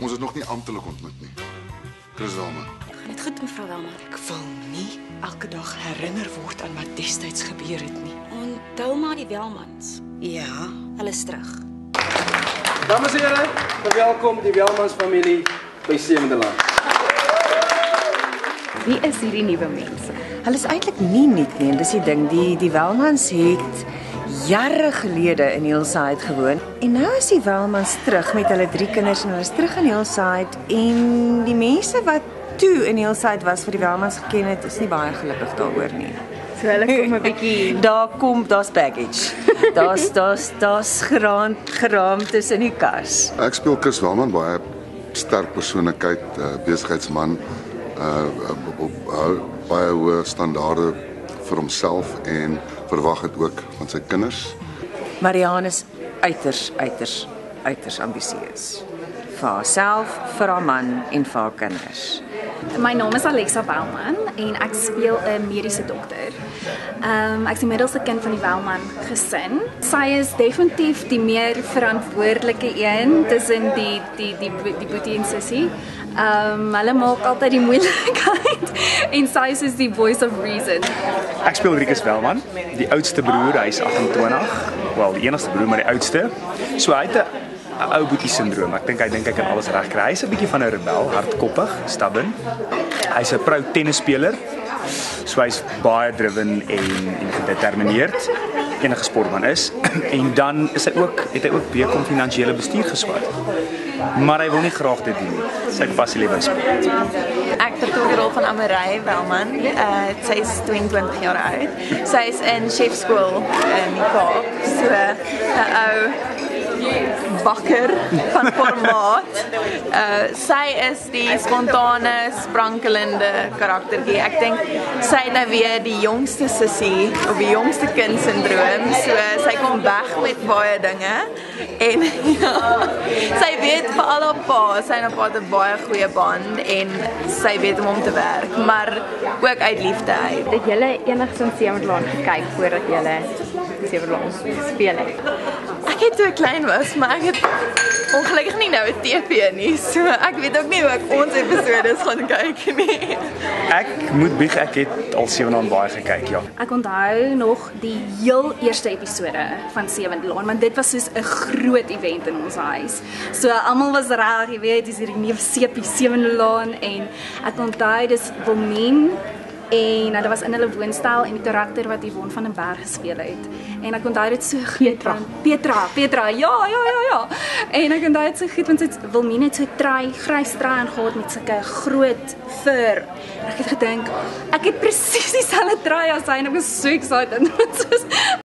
Ons het nog nie amptelik ontmoet nie. Chris Welman. Gaan dit goed, mevrou Welman? Ek wil nie elke dag herinner word aan wat destyds gebeur het nie. Onthou maar die Welmans. Ja. Hulle is terug. Dames en heren, verwelkom die Welmans familie by Sewende Land. Wie is hierdie nuwe mense? Hulle is eintlik nie nuut nie, en dis die ding, die Welmans het jare gelede in Hillside gewoon. En nou is die Welmans terug met hulle 3 kinders en hulle is terug in Hillside en die mense wat toe in Hillside was vir die Welmans geken het, is nie baie gelukkig daaroor nie. So hulle kom 'n bietjie Daar's baggage. Daar's geraamtes in die kas. Ek speel Chris Welman, baie sterk persoonlikheid, besigheidsman, hou baie hoë standaarde vir homself en verwag dit ook van sy kinders. Marianne is uiters ambisieus. Vir haarself, vir haar man en vir haar kinders. My naam is Alexa Welman en ek speel 'n mediese dokter. Ek is die middelste kind van die Welman gesin. Sy is definitief die meer verantwoordelike een tussen die boetie en sussie. Hulle maak altyd die moeilikheid en sy is soos die voice of reason. Ek speel Rikus Welman, die oudste broer, hy is 28. Wel, die enigste broer, maar die oudste. So hy het 'n ou boetie syndroom. Ek dink hy kan alles regkry. Hy's 'n bietjie van 'n rebel, hardkoppig, stubborn. Hy's 'n proud tennisspeler. So hy's baie driven en gedetermineerd. Enige sportman is. En dan is het hy ook BCom finansiële bestuur geswat. Maar hy wil nie graag dit doen nie. Sy passie lê by sport. Ek vertolk die rol van Amarei Welman. Sy is 22 jaar oud. Sy is in chefskool in die Kaap. So 'n ou bakker van formaat. Sy is die spontane, sprankelende karaktertjie. Ek dink sy het nou weer die jongste sussie of die jongste kind syndroom. So sy kom weg met baie dinge en ja, sy weet vir al haar pa, sy en haar pa het 'n baie goeie band en sy weet om te werk, maar ook uit liefde uit. het julle enigstens Sewende Land gekyk voordat julle Sewende Land speel het. Ek het toe ek klein was, maar ek het ongelukkig nie nou 'n TV nie, so ek weet ook nie hoe ek ons episodes gaan kyk nie. Ek moet bieg, ek het al Sewende Land baie gekyk, ja. Ek onthou nog die heel eerste episode van Sewende Laan, want dit was soos 'n groot event in ons huis. So almal was reg, jy weet, dis hierdie nuwe sepie Sewende Laan en ek onthou dis Wilmien en hulle was in hulle woonstel en die karakter wat Yvonne van den Berg gespeel het. En ek onthou dit so goed. Petra, ja. En ek onthou dit so goed want dit Wilmien het so grys trui aangehad met sulke groot fur. En ek het gedink, ek het presies dieselfde trui as sy en ek was so excited.